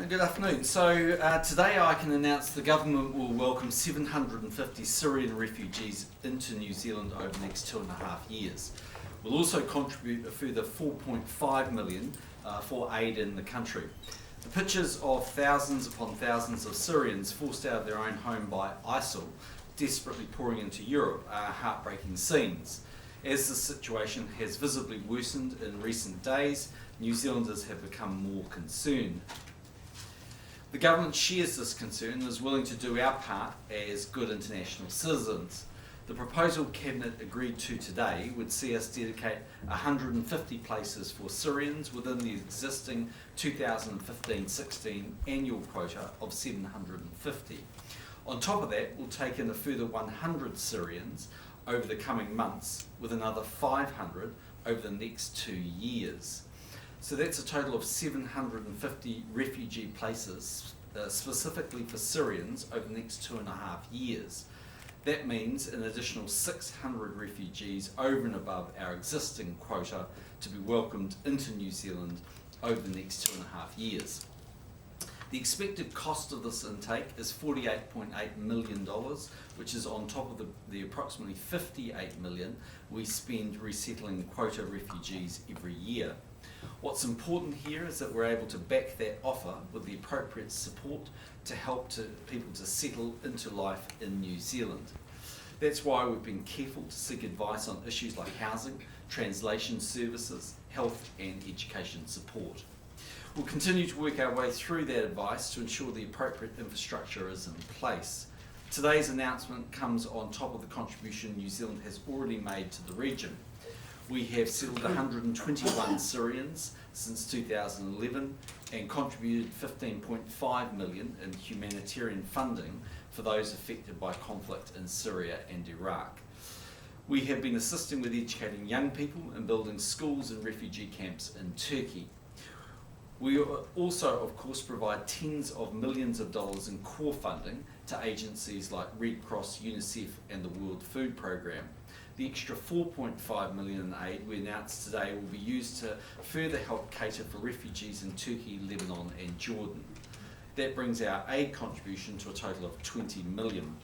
Good afternoon. So today I can announce the government will welcome 750 Syrian refugees into New Zealand over the next 2.5 years. We'll also contribute a further 4.5 million for aid in the country. The pictures of thousands upon thousands of Syrians forced out of their own home by ISIL, desperately pouring into Europe, are heartbreaking scenes. As the situation has visibly worsened in recent days, New Zealanders have become more concerned. The government shares this concern and is willing to do our part as good international citizens. The proposal Cabinet agreed to today would see us dedicate 150 places for Syrians within the existing 2015-16 annual quota of 750. On top of that, we'll take in a further 100 Syrians over the coming months, with another 500 over the next 2 years. So that's a total of 750 refugee places specifically for Syrians over the next 2.5 years. That means an additional 600 refugees over and above our existing quota to be welcomed into New Zealand over the next 2.5 years. The expected cost of this intake is $48.8 million, which is on top of the approximately $58 million we spend resettling quota refugees every year. What's important here is that we're able to back that offer with the appropriate support to help people to settle into life in New Zealand. That's why we've been careful to seek advice on issues like housing, translation services, health and education support. We'll continue to work our way through that advice to ensure the appropriate infrastructure is in place. Today's announcement comes on top of the contribution New Zealand has already made to the region. We have settled 121 Syrians since 2011 and contributed $15.5 million in humanitarian funding for those affected by conflict in Syria and Iraq. We have been assisting with educating young people and building schools and refugee camps in Turkey. We also, of course, provide tens of millions of dollars in core funding to agencies like Red Cross, UNICEF and the World Food Programme. The extra $4.5 million in aid we announced today will be used to further help cater for refugees in Turkey, Lebanon and Jordan. That brings our aid contribution to a total of $20 million.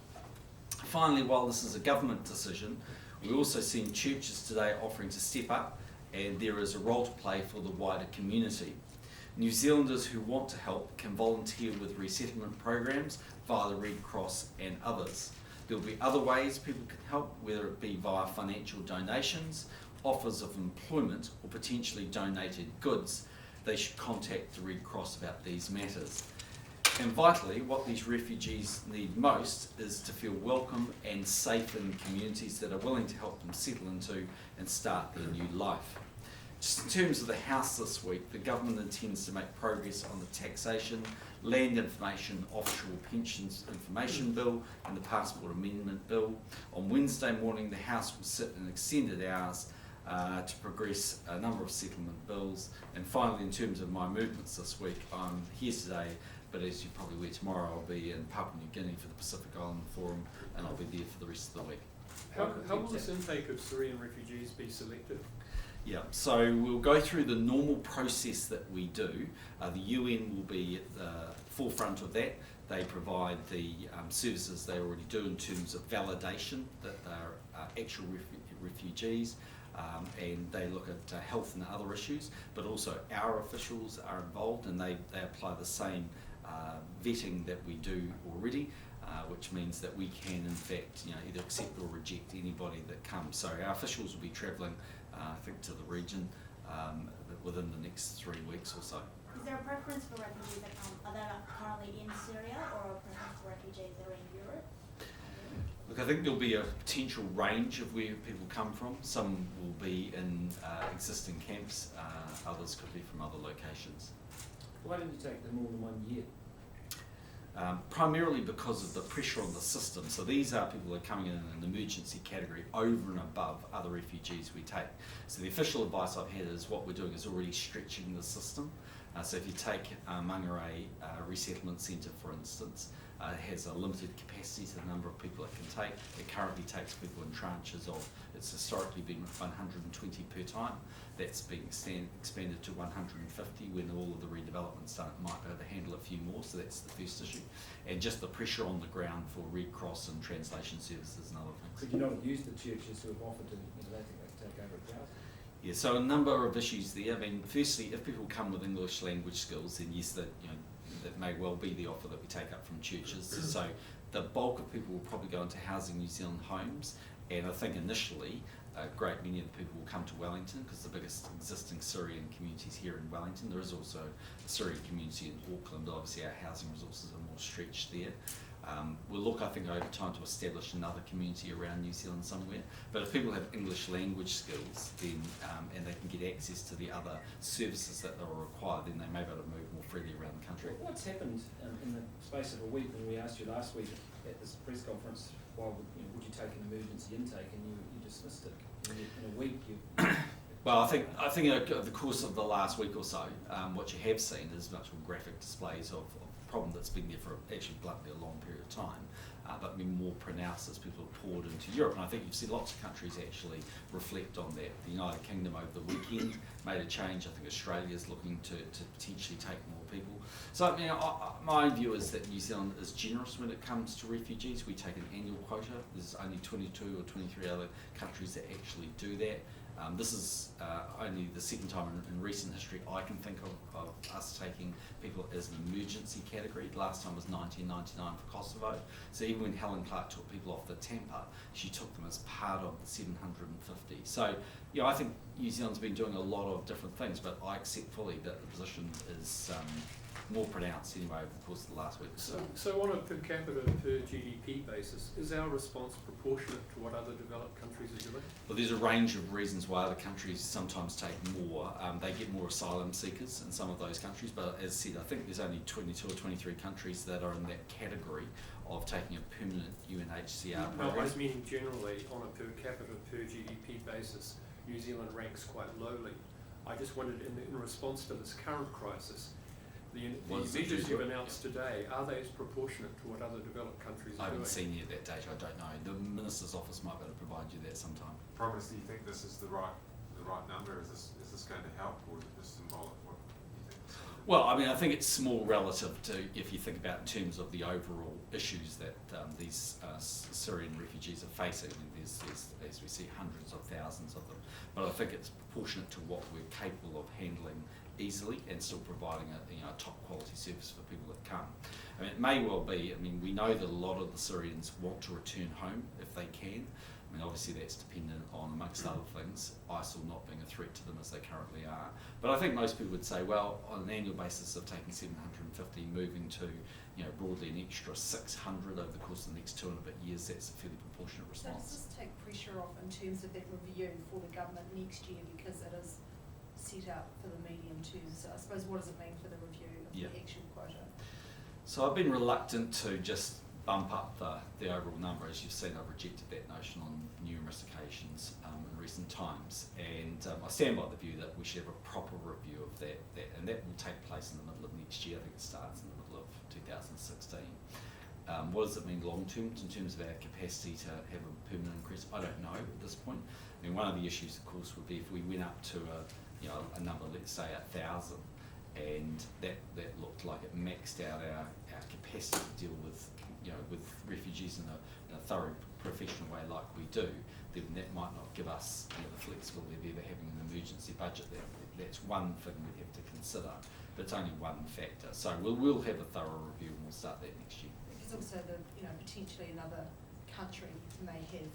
Finally, while this is a government decision, we're also seeing churches today offering to step up, and there is a role to play for the wider community. New Zealanders who want to help can volunteer with resettlement programs via the Red Cross and others. There will be other ways people can help, whether it be via financial donations, offers of employment, or potentially donated goods. They should contact the Red Cross about these matters. And vitally, what these refugees need most is to feel welcome and safe in communities that are willing to help them settle into and start their new life. Just in terms of the House this week, the government intends to make progress on the taxation, land information, offshore pensions information bill and the passport amendment bill. On Wednesday morning, the House will sit in extended hours to progress a number of settlement bills. And finally, in terms of my movements this week, I'm here today, but as you probably aware, tomorrow I'll be in Papua New Guinea for the Pacific Island Forum, and I'll be there for the rest of the week. How will this intake of Syrian refugees be selected? Yeah, so we'll go through the normal process that we do. The UN will be at the forefront of that. They provide the services they already do in terms of validation that they're actual refugees, and they look at health and other issues, but also our officials are involved and they apply the same vetting that we do already, which means that we can in fact either accept or reject anybody that comes. So our officials will be travelling I think to the region within the next 3 weeks or so. Is there a preference for refugees that are currently in Syria, or a preference for refugees that are in Europe? Look, I think there'll be a potential range of where people come from. Some will be in existing camps, others could be from other locations. Why didn't you take them more than 1 year? Primarily because of the pressure on the system. So these are people that are coming in an emergency category over and above other refugees we take. So the official advice I've had is what we're doing is already stretching the system. So if you take Mangere Resettlement Centre for instance, It has a limited capacity to the number of people it can take. It currently takes people in tranches of, it's historically been 120 per time. That's been expanded to 150 when all of the redevelopment's done. It might be able to handle a few more, so that's the first issue. And just the pressure on the ground for Red Cross and translation services and other things. Could you not have used the churches who have offered to, they think they can take over a crowd? Yeah, so a number of issues there. I mean, firstly, if people come with English language skills, then yes, that may well be the offer that we take up from churches. So the bulk of people will probably go into Housing New Zealand homes, and I think initially a great many of the people will come to Wellington because the biggest existing Syrian communities here in Wellington. There is also a Syrian community in Auckland, but obviously our housing resources are more stretched there. We'll look, I think, over time to establish another community around New Zealand somewhere. But if people have English language skills, then and they can get access to the other services that are required, then they may be able to move more freely around the country. What's happened in the space of a week when we asked you last week at this press conference, would you take an emergency intake, and you dismissed it? In a week, Well, I think over the course of the last week or so, what you have seen is much more graphic displays of a problem that's been there for actually bluntly a long period of time, but been more pronounced as people have poured into Europe. And I think you've seen lots of countries actually reflect on that. The United Kingdom over the weekend made a change. I think Australia is looking to potentially take more people. So my view is that New Zealand is generous when it comes to refugees. We take an annual quota. There's only 22 or 23 other countries that actually do that. This is only the second time in recent history I can think of us taking people as an emergency category. Last time was 1999 for Kosovo. So even when Helen Clark took people off the Tampa, she took them as part of the 750. So I think New Zealand's been doing a lot of different things, but I accept fully that the position is more pronounced anyway over the course of the last week. So on a per capita per GDP basis, is our response proportionate to what other developed countries are doing? Well, there's a range of reasons why other countries sometimes take more. They get more asylum seekers in some of those countries, but as said, I think there's only 22 or 23 countries that are in that category of taking a permanent UNHCR program. No, I was meaning generally on a per capita per GDP basis, New Zealand ranks quite lowly. I just wondered, in response to this current crisis, the measures you've announced today, are they as proportionate to what other developed countries are doing? I haven't seen any of that data, I don't know. The Minister's Office might be able to provide you that sometime. Prime Minister, do you think this is the right number? Is this going to help, or is it just symbolic? What do you think? Well, I think it's small relative to, if you think about in terms of the overall issues that these Syrian refugees are facing. There's, as we see, hundreds of thousands of them. But I think it's proportionate to what we're capable of handling easily and still providing a top quality service for people that come. It may well be, we know that a lot of the Syrians want to return home if they can. Obviously that's dependent on, amongst other things, ISIL not being a threat to them as they currently are. But I think most people would say, well, on an annual basis of taking 750, moving to broadly an extra 600 over the course of the next 2 and a bit years, that's a fairly proportionate So response. does this take pressure off in terms of that review for the government next year, because it is set out for the medium term? So I suppose, what does it mean for the review of the actual quota? So I've been reluctant to just bump up the overall number. As you've seen, I've rejected that notion on numerous occasions in recent times, and I stand by the view that we should have a proper review of that, and that will take place in the middle of next year. I think it starts in the middle of 2016. What does it mean long term in terms of our capacity to have a permanent increase? I don't know at this point. One of the issues, of course, would be if we went up to a number, let's say 1,000, and that looked like it maxed out our capacity to deal with refugees in a thorough professional way like we do, then that might not give us the flexibility of ever having an emergency budget. That's one thing we'd have to consider, but it's only one factor. So we'll have a thorough review and we'll start that next year. Because also potentially another country may have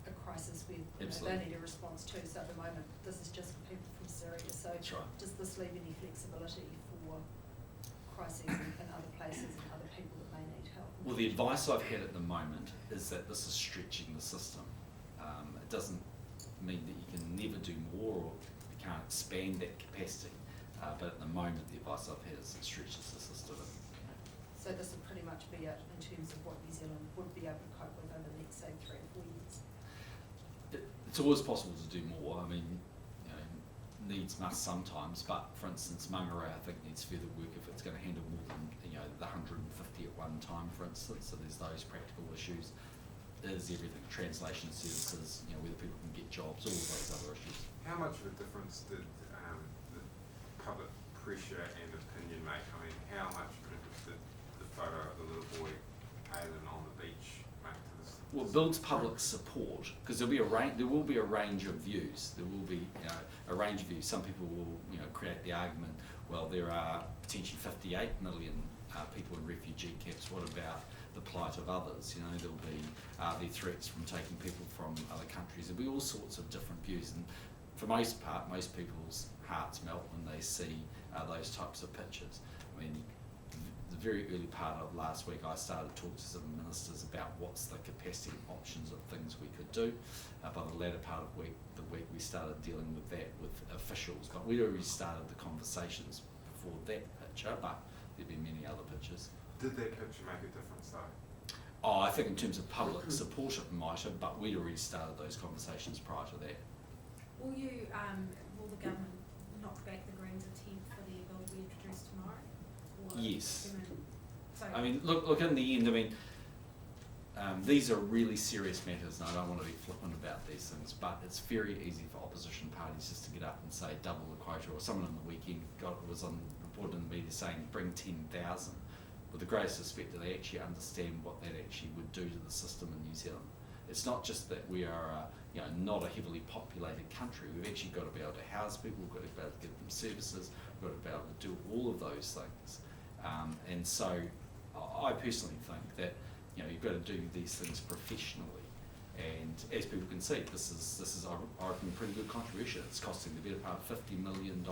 a crisis where they need a response to. So at the moment, this is just for people from Syria. So That's right. does this leave any flexibility for crises in other places and other people that may need help? Well, the advice I've had at the moment is that this is stretching the system. It doesn't mean that you can never do more or you can't expand that capacity, but at the moment the advice I've had is it stretches the system. So this would pretty much be it in terms of what New Zealand would be able to cope with over the next, say, 3 or 4 years? It's always possible to do more. needs must sometimes, but for instance, Mangere I think needs further work if it's going to handle more than the 150 at one time, for instance. So there's those practical issues. There's everything, translation services, whether people can get jobs, all of those other issues. How much of a difference did the public pressure and opinion make? I mean, how much of a difference did the photo of the little boy paddling on the beach make to this? Well, it builds public support because there will be a range of views. There will be a range of views. Some people will create the argument, well, there are potentially 58 million people in refugee camps. What about the plight of others? There'll be the threats from taking people from other countries. There'll be all sorts of different views, and for most part, most people's hearts melt when they see those types of pictures. I mean, the very early part of last week, I started to talk to some ministers about what's the capacity and options of things we could do. By the latter part of the week, we started dealing with that with officials, but we'd already started the conversations before that picture, but there'd been many other pictures. Did that picture make a difference though? Oh, I think in terms of public support it might have, but we'd already started those conversations prior to that. Will the government knock back the Greens' attempt for the bill to be introduced tomorrow? Or Yes. So I mean, look. In the end, these are really serious matters, and I don't want to be flippant about these things. But it's very easy for opposition parties just to get up and say double the quota. Or someone on the weekend was reported in the media saying bring 10,000. With the greatest respect, that they actually understand what that actually would do to the system in New Zealand. It's not just that we are not a heavily populated country. We've actually got to be able to house people. We've got to be able to give them services. We've got to be able to do all of those things. And so I personally think that you've got to do these things professionally. And as people can see, this is I reckon a pretty good contribution. It's costing the better part of $50 million.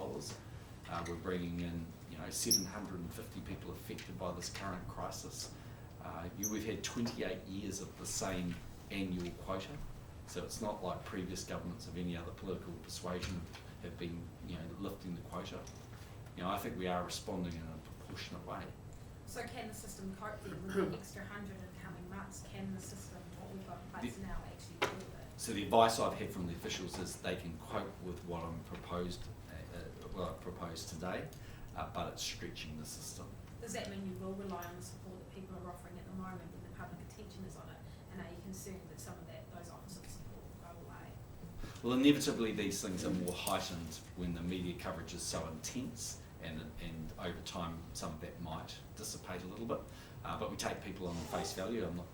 We're bringing in 750 people affected by this current crisis. We've had 28 years of the same annual quota, so it's not like previous governments of any other political persuasion have been lifting the quota. I think we are responding in a proportionate way. So can the system cope then with the extra 100 in coming months? Can the system, what we've got in place now, actually deal with it? So the advice I've had from the officials is they can cope with what I've proposed today, but it's stretching the system. Does that mean you will rely on the support that people are offering at the moment when the public attention is on it? And are you concerned that some of those offers of support will go away? Well, inevitably these things are more heightened when the media coverage is so intense, and over time some of that might dissipate a little bit. But we take people on face value. I'm not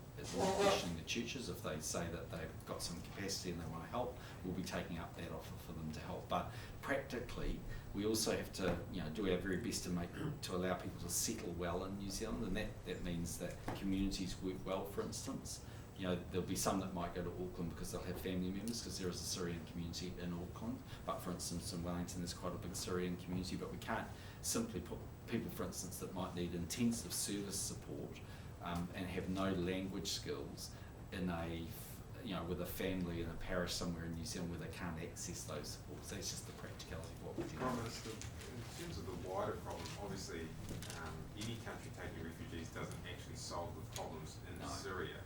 questioning the churches. If they say that they've got some capacity and they want to help, we'll be taking up that offer for them to help. But practically, we also have to do our very best to allow people to settle well in New Zealand, and that means that communities work well. For instance, there'll be some that might go to Auckland because they'll have family members, because there is a Syrian community in Auckland. But for instance, in Wellington, there's quite a big Syrian community. But we can't simply put people, for instance, that might need intensive service support and have no language skills in with a family in a parish somewhere in New Zealand where they can't access those supports. That's just the practicality of what we're doing. Prime Minister, in terms of the wider problem, obviously any country taking refugees doesn't actually solve the problems in Syria.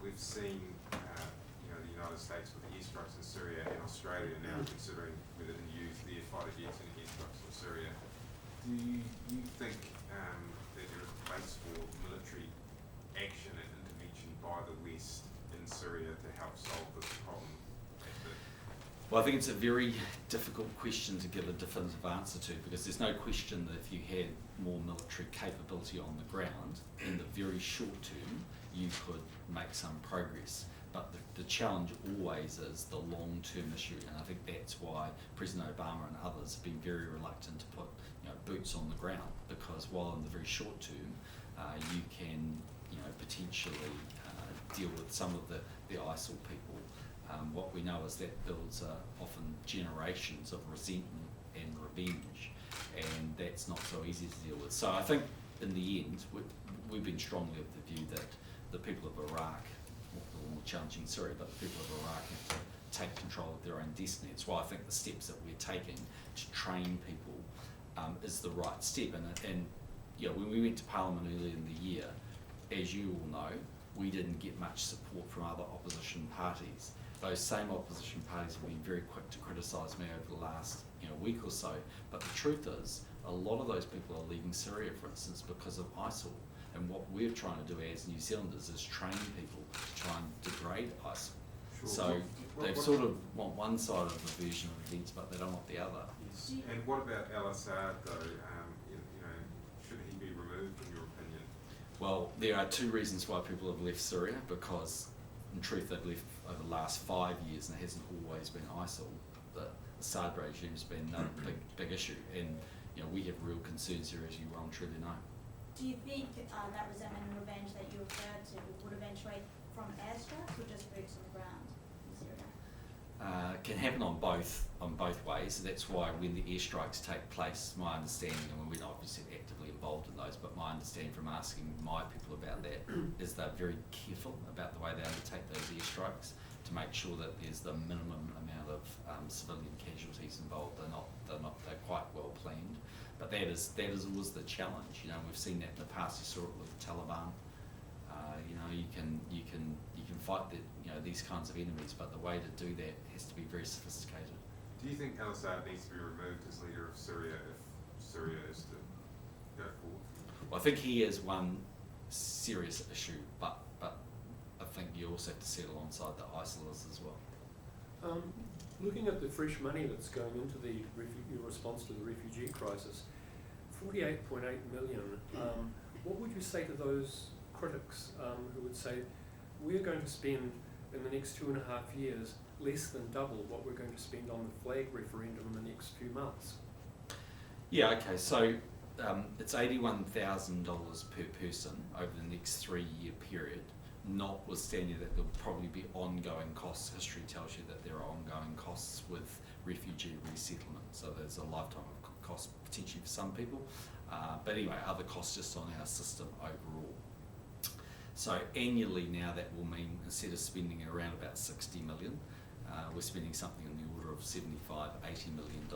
We've seen the United States with the airstrikes in Syria, and Australia now considering whether to use their fighter jets in airstrikes in Syria. Do you think that there is a place for military action and intervention by the West in Syria to help solve this problem? Well, I think it's a very difficult question to give a definitive answer to, because there's no question that if you had more military capability on the ground in the very short term, you could make some progress. But the challenge always is the long-term issue, and I think that's why President Obama and others have been very reluctant to put boots on the ground, because while in the very short term you can potentially deal with some of the ISIL people, what we know is that builds often generations of resentment and revenge, and that's not so easy to deal with. So I think in the end we've been strongly of the view that the people of Iraq, more challenging Syria, but the people of Iraq have to take control of their own destiny. It's why I think the steps that we're taking to train people is the right step. And when we went to Parliament earlier in the year, as you all know, we didn't get much support from other opposition parties. those same opposition parties have been very quick to criticise me over the last week or so. But the truth is, a lot of those people are leaving Syria, for instance, because of ISIL. And what we're trying to do as New Zealanders is train people to try and degrade ISIL. Sure. So they sort of want one side of the version of events, but they don't want the other. Yes. And what about Al-Assad, though? Should he be removed, in your opinion? Well, there are two reasons why people have left Syria, because in truth they've left over the last 5 years and it hasn't always been ISIL. The Assad regime has been a big issue, and we have real concerns here, as you well and truly know. Do you think that resentment and revenge that you referred to would eventuate from airstrikes or just boots on the ground in Syria? Can happen on both ways. That's why when the airstrikes take place, my understanding, and we're not obviously actively involved in those, but my understanding from asking my people about that is they're very careful about the way they undertake those airstrikes to make sure that there's the minimum amount of civilian casualties involved. They're quite well planned. But that is always the challenge. We've seen that in the past. You saw it with the Taliban. You can fight these kinds of enemies, but the way to do that has to be very sophisticated. Do you think Al-Assad needs to be removed as leader of Syria if Syria is to go forward? Well, I think he is one serious issue, but I think you also have to see it alongside the ISIL as well. Looking at the fresh money that's going into the response to the refugee crisis, 48.8 million, what would you say to those critics who would say, we're going to spend in the next 2.5 years less than double what we're going to spend on the flag referendum in the next few months? Yeah, okay, so it's $81,000 per person over the next 3-year period, notwithstanding that there'll probably be ongoing costs. History tells you that there are ongoing costs with refugee resettlement, so there's a lifetime of cost potentially for some people, but anyway, other costs just on our system overall. So annually now that will mean, instead of spending around about 60 million, we're spending something in the order of $75–80 million.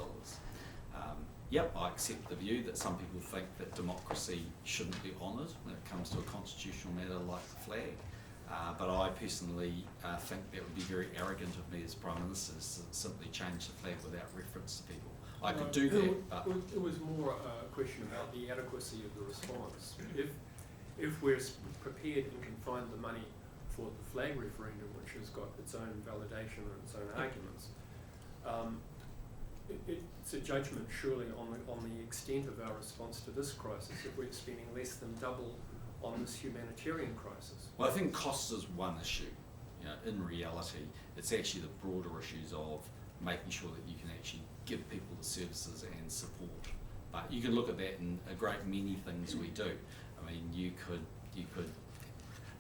Yep, I accept the view that some people think that democracy shouldn't be honoured when it comes to a constitutional matter like the flag. But I personally think that would be very arrogant of me as Prime Minister to simply change the flag without reference to people. I could do that, but... It was more a question about the adequacy of the response. If we're prepared and can find the money for the flag referendum, which has got its own validation and its own arguments, it's a judgment surely on the extent of our response to this crisis if we're spending less than double on this humanitarian crisis. Well, I think cost is one issue. In reality, it's actually the broader issues of making sure that you can actually give people the services and support. But you can look at that in a great many things we do. I mean, you could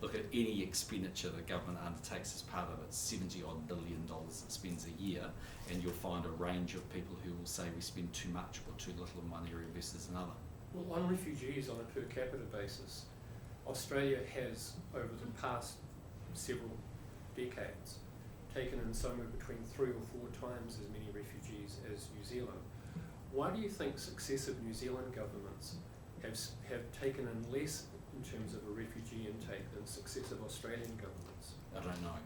look at any expenditure the government undertakes as part of its $70-odd billion it spends a year, and you'll find a range of people who will say we spend too much or too little in one area versus another. Well, on refugees on a per capita basis, Australia has, over the past several decades, taken in somewhere between 3 or 4 times as many refugees as New Zealand. Why do you think successive New Zealand governments have taken in less in terms of a refugee intake than successive Australian governments? I don't know.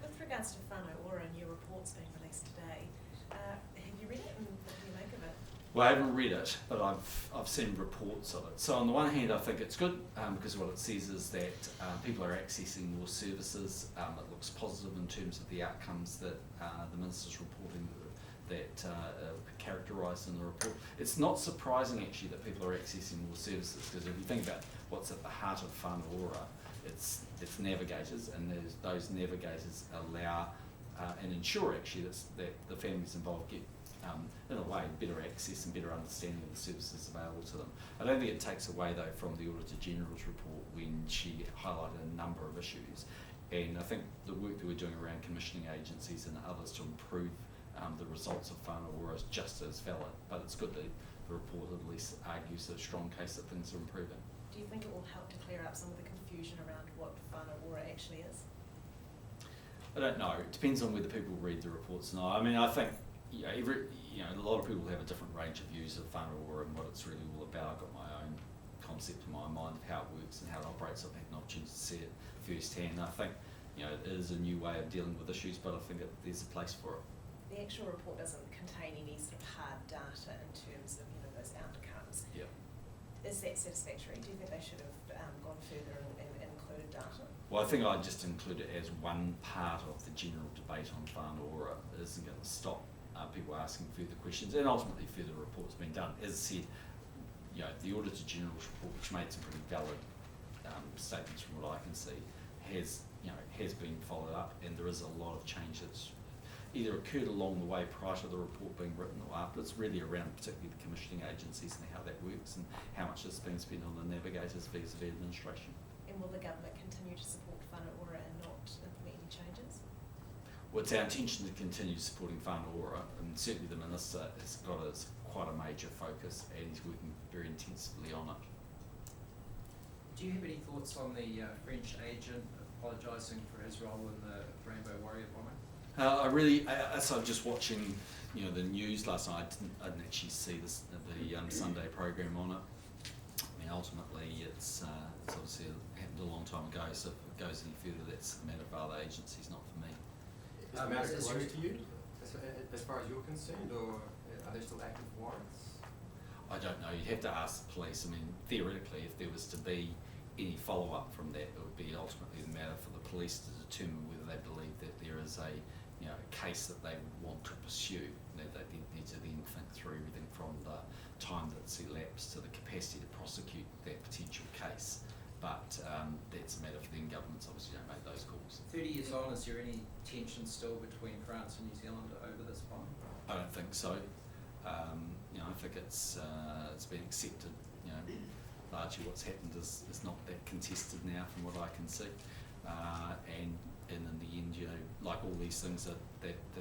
With regards to whānau ora, a new report's been released today. Have you read it and what do you make of it? Well, I haven't read it, but I've seen reports of it. So on the one hand, I think it's good because what it says is that people are accessing more services. It looks positive in terms of the outcomes that the minister's reporting that are characterised in the report. It's not surprising actually that people are accessing more services, because if you think about what's at the heart of whānau ora, it's navigators, and those navigators allow and ensure actually that the families involved get in a way better access and better understanding of the services available to them. I don't think it takes away though from the Auditor General's report when she highlighted a number of issues, and I think the work that we're doing around commissioning agencies and others to improve the results of whānau ora is just as valid, but it's good that the report at least argues a strong case that things are improving. Do you think it will help to clear up some of the confusion around what whānau ora actually is? I don't know. It depends on whether people read the reports. No, I mean, I think a lot of people have a different range of views of whānau ora and what it's really all about. I've got my own concept in my mind of how it works and how it operates. I've had an opportunity to see it firsthand. I think it is a new way of dealing with issues, but I think there's a place for it. The actual report doesn't contain any sort of hard data in terms of those outcomes. Yeah. Is that satisfactory? Do you think they should have gone further and included data? Well, I think I just include it as one part of the general debate on whānau ora. It isn't going to stop people asking further questions, and ultimately further reports being done. As I said, the Auditor General's report, which made some pretty valid statements from what I can see, has been followed up, and there is a lot of change that's either occurred along the way prior to the report being written or after. It's really around particularly the commissioning agencies and how that works and how much is being spent on the navigators vis-a-vis administration. And will the government continue to support whānau ora and not implement any changes? Well, it's our intention to continue supporting whānau ora, and certainly the Minister has got quite a major focus and he's working very intensively on it. Do you have any thoughts on the French agent apologising for his role in the Rainbow Warrior bombing? As I'm just watching, the news last night, I didn't actually see the Sunday program on it. I mean, ultimately, it's obviously happened a long time ago. So if it goes any further, that's a matter for other agencies, not for me. Is the matter close to you, as far as you're concerned, or are there still active warrants? I don't know. You'd have to ask the police. I mean, theoretically, if there was to be any follow-up from that, it would be ultimately the matter for the police to determine whether they believe that there is a case that they would want to pursue. They need to then think through everything from the time that's elapsed to the capacity to prosecute that potential case. But that's a matter for them. Governments obviously don't make those calls. 30 years on, is there any tension still between France and New Zealand over this bombing? I don't think so. I think it's been accepted. Largely what's happened is not that contested now from what I can see. And in the end, like all these things that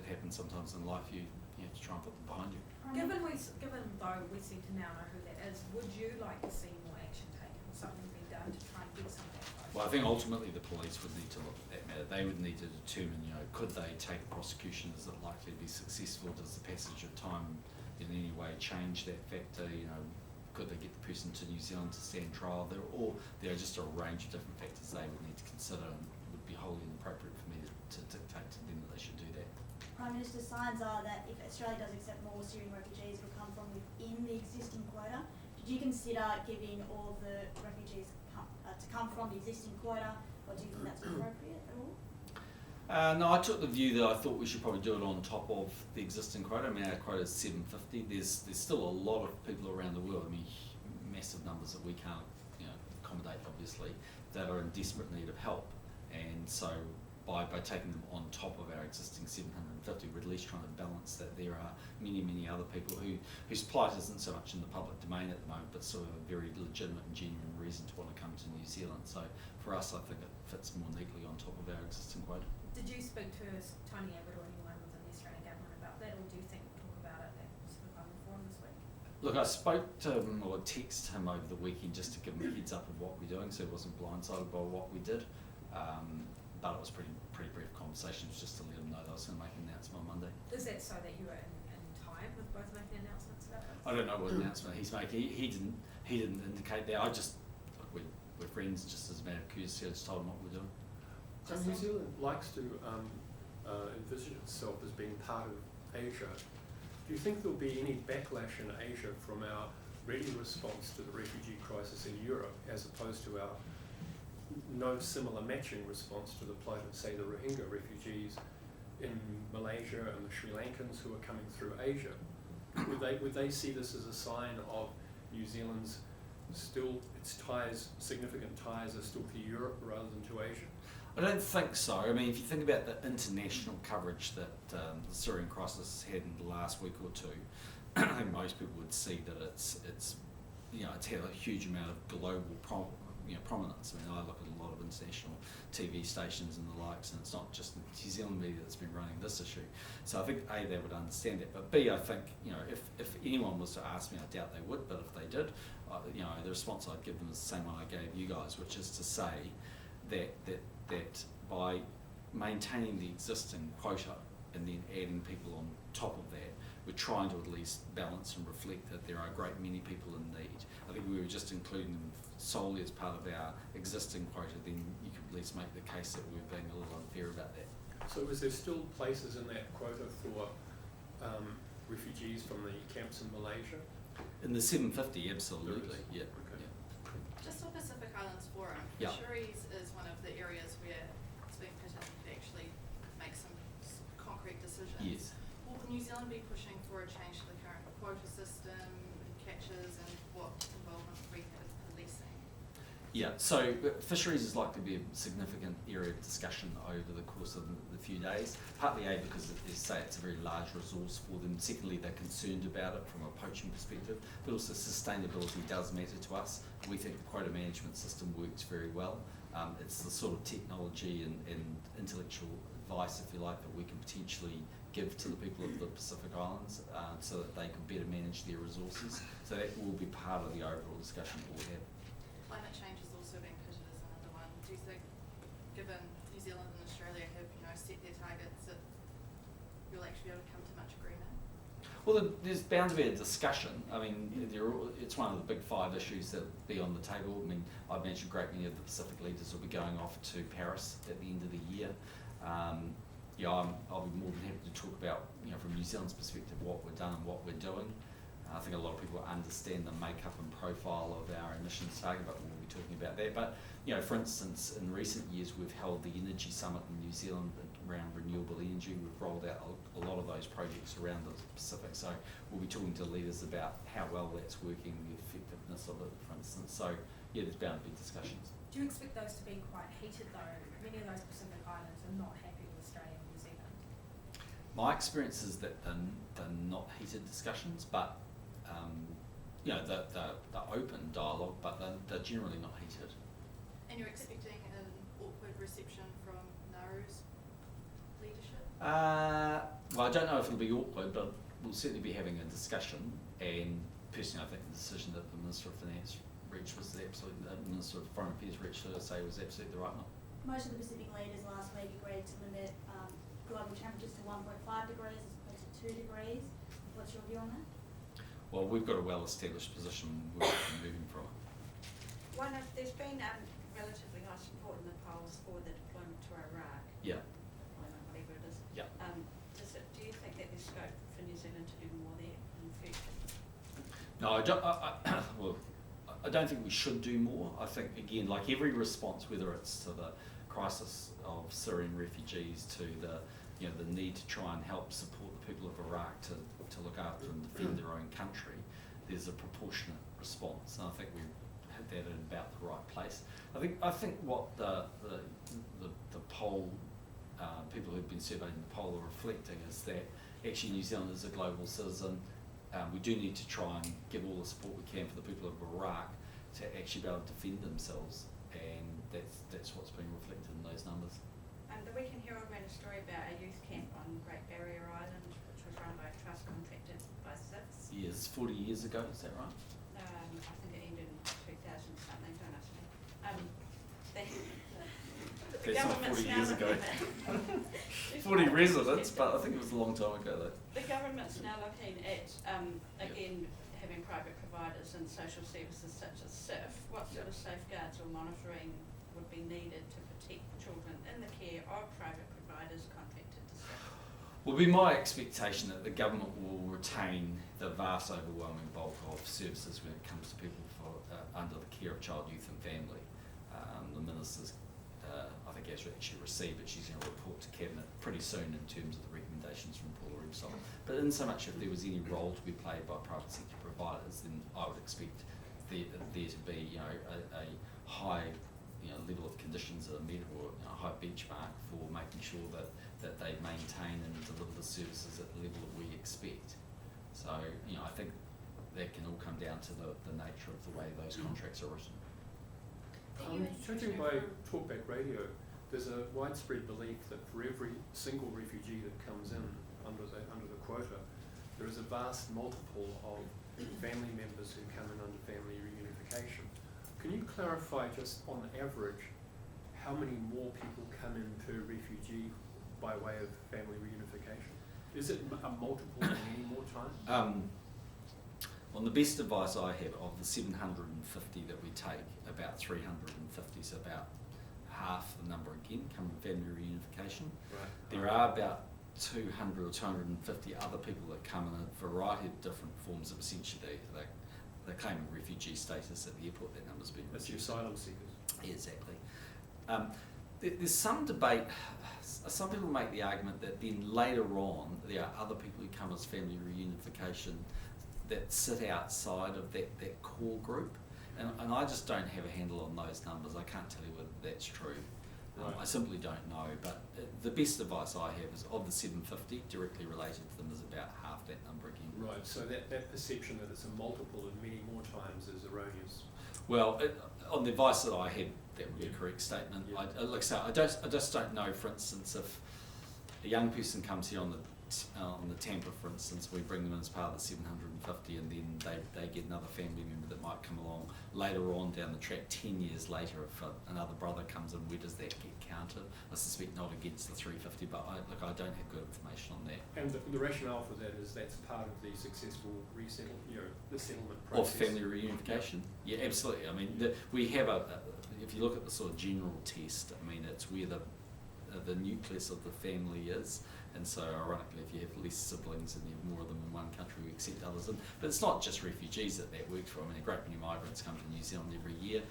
happen sometimes in life, you have to try and put them behind you. Given though we seem to now know who that is, would you like to see more action taken, something being done to try and get some of that closure? Well, I think ultimately the police would need to look at that matter. They would need to determine, could they take prosecution? Is it likely to be successful? Does the passage of time in any way change that factor? Could they get the person to New Zealand to stand trial there? Or there are just a range of different factors they would need to consider, and it would be wholly inappropriate for me to dictate to them that they should do that. Prime Minister, signs are that if Australia does accept more Syrian refugees will come from within the existing quota. Did you consider giving all of the refugees to come from the existing quota, or do you think that's appropriate at all? No, I took the view that I thought we should probably do it on top of the existing quota. I mean, our quota is 750. There's still a lot of people around the world. I mean, massive numbers that we can't accommodate, obviously, that are in desperate need of help. And so by taking them on top of our existing 750, we're at least trying to balance that there are many, many other people whose plight isn't so much in the public domain at the moment, but sort of a very legitimate and genuine reason to want to come to New Zealand. So for us, I think it fits more neatly on top of our existing quota. Did you speak to Tony Abbott or anyone within the Australian government about that, or do you think we'll talk about it at Pacific Island Forum this week? Look, I spoke to him or texted him over the weekend just to give him a heads up of what we're doing, so he wasn't blindsided by what we did. But it was pretty brief conversation. It was just to let him know that I was going to make an announcement on Monday. Is that so that you were in time with both making announcements about this? I don't know what announcement he's making. He didn't indicate that. We're friends, just as a matter of courtesy. I just told him what we're doing. New Zealand likes to envisage itself as being part of Asia. Do you think there'll be any backlash in Asia from our ready response to the refugee crisis in Europe, as opposed to our no similar matching response to the plight of, say, the Rohingya refugees in Malaysia and the Sri Lankans who are coming through Asia? Would they see this as a sign of New Zealand's significant ties are still to Europe rather than to Asia? I don't think so. I mean, if you think about the international coverage that the Syrian crisis had in the last week or two, I think most people would see that it's had a huge amount of global prominence. I mean, I look at a lot of international TV stations and the likes, and it's not just the New Zealand media that's been running this issue. So I think A, they would understand that, but B, I think if anyone was to ask me, I doubt they would, but if they did, the response I'd give them is the same one I gave you guys, which is to say that by maintaining the existing quota and then adding people on top of that, we're trying to at least balance and reflect that there are a great many people in need. I think we were just including them solely as part of our existing quota, then you could at least make the case that we're being a little unfair about that. So is there still places in that quota for refugees from the camps in Malaysia? In the 750, absolutely, yeah. Okay. Yeah. Just on Pacific Islands Forum, Yeah. fisheries is one of the areas where it's been put in to actually make some concrete decisions. Yes. Will New Zealand be pushing for a change to the current quota system, catches, and what involvement we have with policing? Yeah, so fisheries is likely to be a significant area of discussion over the course of the few days. Partly A, because they say it's a very large resource for them. Secondly, they're concerned about it from a poaching perspective, but also sustainability does matter to us. We think the quota management system works very well. It's the sort of technology and intellectual advice, if you like, that we can potentially give to the people of the Pacific Islands so that they can better manage their resources. So that will be part of the overall discussion that we'll have. Climate change is also being pitted as another one. Do you think, given New Zealand and Australia have, set their targets, that you'll actually be able to come to much agreement? Well, there's bound to be a discussion. I mean, it's one of the big 5 issues that will be on the table. I mean, I mentioned a great many of the Pacific leaders will be going off to Paris at the end of the year. I'll be more than happy to talk about, from New Zealand's perspective, what we've done and what we're doing. I think a lot of people understand the makeup and profile of our emissions target, but we'll be talking about that. But, for instance, in recent years, we've held the Energy Summit in New Zealand around renewable energy. We've rolled out a lot of those projects around the Pacific. So we'll be talking to leaders about how well that's working, the effectiveness of it, for instance. So, there's bound to be discussions. Do you expect those to be quite heated though? Many of those Pacific Islands are not happy with Australia and New Zealand. My experience is that they're not heated discussions, but they're open dialogue, but they're generally not heated. And you're expecting an awkward reception from Nauru's leadership? Well, I don't know if it'll be awkward, but we'll certainly be having a discussion. And personally, I think the decision that the Minister of Finance reached was the Minister of Foreign Affairs reached, I say, was absolutely the right one. Most of the Pacific leaders last week agreed to limit global temperatures to 1.5 degrees as opposed to 2 degrees. What's your view on that? Well, we've got a well-established position we're moving from. There's been relatively high support in the polls for the deployment to Iraq. Yeah. Deployment, whatever it is. Yeah. Do you think that there's scope for New Zealand to do more there in the future? No, I don't. I don't think we should do more. I think, again, like every response, whether it's to the crisis of Syrian refugees, to the need to try and help support the people of Iraq to look after and defend their own country, there's a proportionate response, and I think we've had that in about the right place. I think what the poll people who've been surveying the poll are reflecting is that actually New Zealand is a global citizen. We do need to try and give all the support we can for the people of Iraq to actually be able to defend themselves, and that's what's being reflected in those numbers. The Weekend Herald ran a story about a youth camp on Great Barrier Island, which was run by a trust contracted by SIFS. Yes, 40 years ago, is that right? I think it ended in 2000 something, don't ask me. The That's not 40 years ago. 40 40 residents, but I think it was a long time ago though. The government's now looking at, again, having private providers in social services such as SIF. What sort of safeguards or monitoring would be needed to protect children in the care of private providers contracted to SIF? Will be my expectation that the government will retain the vast overwhelming bulk of services when it comes to people under the care of child, youth and family. The Minister's, I think, has actually received it. She's going to report to Cabinet pretty soon in terms of the recommendations from Paula Repsol. But in so much if there was any role to be played by private sector providers, then I would expect there to be a high level of conditions that are met, or a high benchmark for making sure that they maintain and deliver the services at the level that we expect. So I think that can all come down to the nature of the way those contracts are written. Judging by Talkback Radio, there's a widespread belief that for every single refugee that comes in under the quota, there is a vast multiple of family members who come in under family reunification. Can you clarify, just on average, how many more people come in per refugee by way of family reunification? Is it a multiple of many more times? On the best advice I have, of the 750 that we take, about 350 is about half the number again come from family reunification. Right. There are about 200 or 250 other people that come in a variety of different forms of essentially they're claiming refugee status at the airport. That number's been That's your reduced. asylum seekers. Yeah, exactly. There's some debate. Some people make the argument that then later on there are other people who come as family reunification that sit outside of that core group, and I just don't have a handle on those numbers. I can't tell you whether that's true. Right. I simply don't know, but the best advice I have is of the 750 directly related to them is about half that number again. Right, so that perception that it's a multiple of many more times is erroneous. Well, on the advice that I had, that would be a correct statement. Yeah. Like I say, I just don't know. For instance, if a young person comes here on the Tampa, for instance, we bring them in as part of the 750, and then they get another family member that might come along later on down the track. 10 years later, if another brother comes in, where does that get counted? I suspect not against the 350, but I don't have good information on that. And the rationale for that is that's part of the successful the settlement Or process. family reunification? Yeah, absolutely. I mean, we have if you look at the sort of general test, I mean, it's where the nucleus of the family is. And so, ironically, if you have less siblings and you have more of them in one country, we accept others in. But it's not just refugees that works for. I mean, a great many migrants come to New Zealand every year.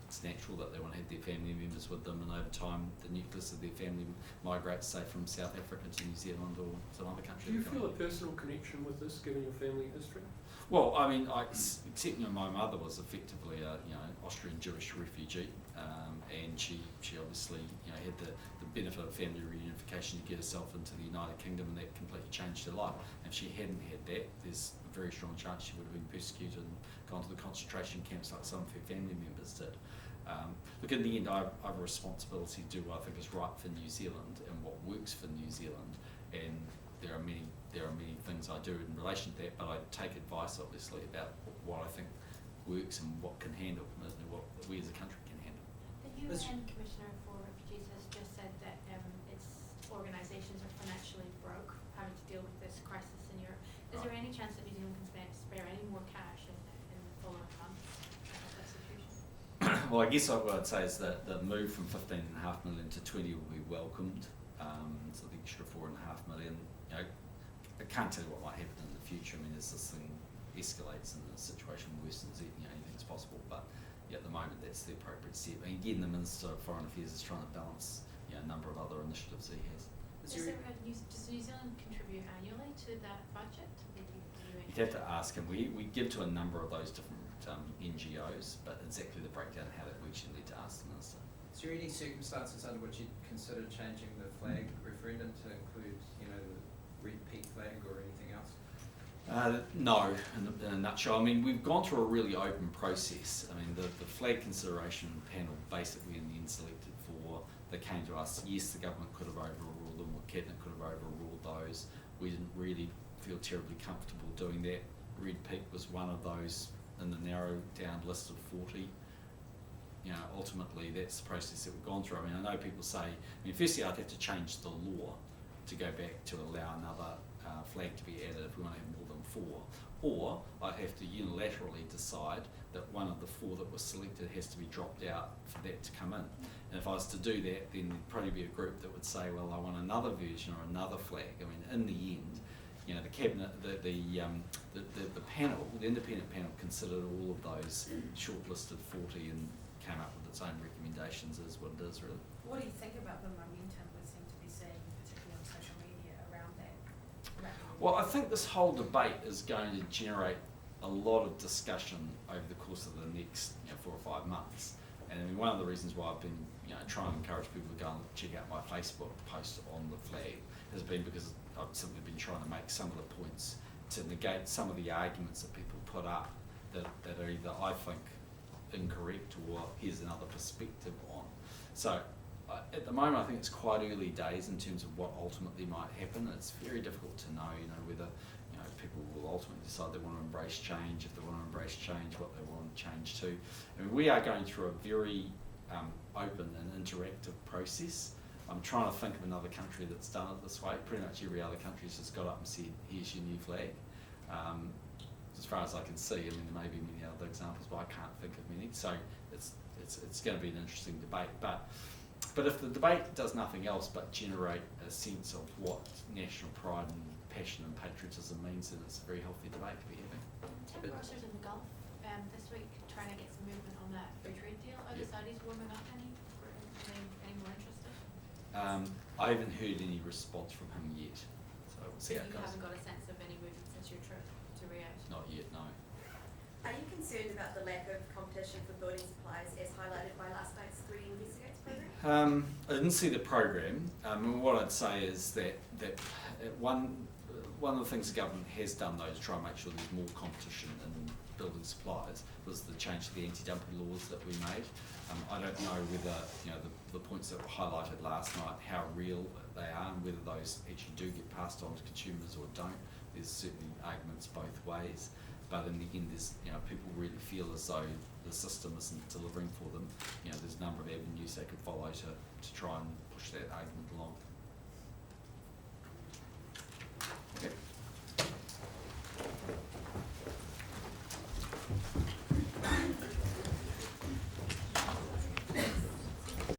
It's natural that they want to have their family members with them, and over time, the nucleus of their family migrates, say, from South Africa to New Zealand or some other country. Do you feel a personal connection with this, given your family history? Well, I mean, except my mother was effectively a Austrian Jewish refugee, and she obviously had the benefit of family reunification to get herself into the United Kingdom, and that completely changed her life. And if she hadn't had that, there's a very strong chance she would have been persecuted and gone to the concentration camps like some of her family members did. Look, in the end, I have a responsibility to do what I think is right for New Zealand and what works for New Zealand, and there are many things I do in relation to that, but I take advice obviously about what I think works and what can handle, and what we as a country can handle. The UN Commissioner for Refugees has just said that its organisations are financially broke, having to deal with this crisis in Europe. Is there any chance that New Zealand can spare any more cash in the following months to help that situation? Well, I guess what I'd say is that the move from 15.5 million to 20 will be welcomed. So the extra 4.5 million. I can't tell you what might happen in the future. I mean, as this thing escalates and the situation worsens, anything's possible. But at the moment, that's the appropriate step. And again, the Minister of Foreign Affairs is trying to balance a number of other initiatives he has. Does New Zealand contribute annually to that budget? You'd have to ask him. We give to a number of those different NGOs, but exactly the breakdown of how that works, you need to ask the Minister. Is there any circumstances under which you'd consider changing the flag referendum to include, the red peak flag or anything else? No, in a nutshell. I mean, we've gone through a really open process. I mean, the flag consideration panel basically in the end selected 4. They came to us. Yes, the government could have overruled them, or Cabinet could have overruled those. We didn't really feel terribly comfortable doing that. Red Peak was one of those in the narrowed down list of 40. Ultimately, that's the process that we've gone through. I mean, I know people say, firstly, I'd have to change the law to go back to allow another flag to be added if we want to have more than 4. Or I'd have to unilaterally decide that one of the 4 that was selected has to be dropped out for that to come in. And if I was to do that, then there'd probably be a group that would say, well, I want another version or another flag. I mean, in the end, the cabinet, the panel, the independent panel, considered all of those shortlisted 40 and came up with its own recommendations, is what it is really. What do you think about the momentum we seem to be seeing, particularly on social media, around that? Well, I think this whole debate is going to generate a lot of discussion over the course of the next 4 or 5 months. And I mean, one of the reasons why I've been trying to encourage people to go and check out my Facebook post on the flag has been because I've simply been trying to make some of the points to negate some of the arguments that people put up that are either, I think, incorrect or here's another perspective on. So at the moment, I think it's quite early days in terms of what ultimately might happen. It's very difficult to know, whether people will ultimately decide they want to embrace change. If they want to embrace change, what they want to change to. I mean, we are going through a very open and interactive process. I'm trying to think of another country that's done it this way. Pretty much every other country's just got up and said, here's your new flag. As far as I can see, I mean, there may be many other examples, but I can't think of many. So it's going to be an interesting debate. But if the debate does nothing else but generate a sense of what national pride and passion and patriotism means, then it's a very healthy debate to be having. Tim Rossers in the Gulf this week trying to get some movement on that free trade deal. Are the Saudis warming up any? Any more interested? I haven't heard any response from him yet, so we'll see how it You goes. haven't got a sense of any movement since your trip to Riyadh? Not yet, no. Are you concerned about the lack of competition for building supplies as highlighted by last night's 3 Investigates program? I didn't see the program. And what I'd say is that one of the things the government has done though to try and make sure there's more competition in building supplies was the change to the anti-dumping laws that we made. I don't know whether the points that were highlighted last night, how real they are and whether those actually do get passed on to consumers or don't. There's certainly arguments both ways. But in the end, there's people really feel as though the system isn't delivering for them. There's a number of avenues they could follow to try and push that argument along.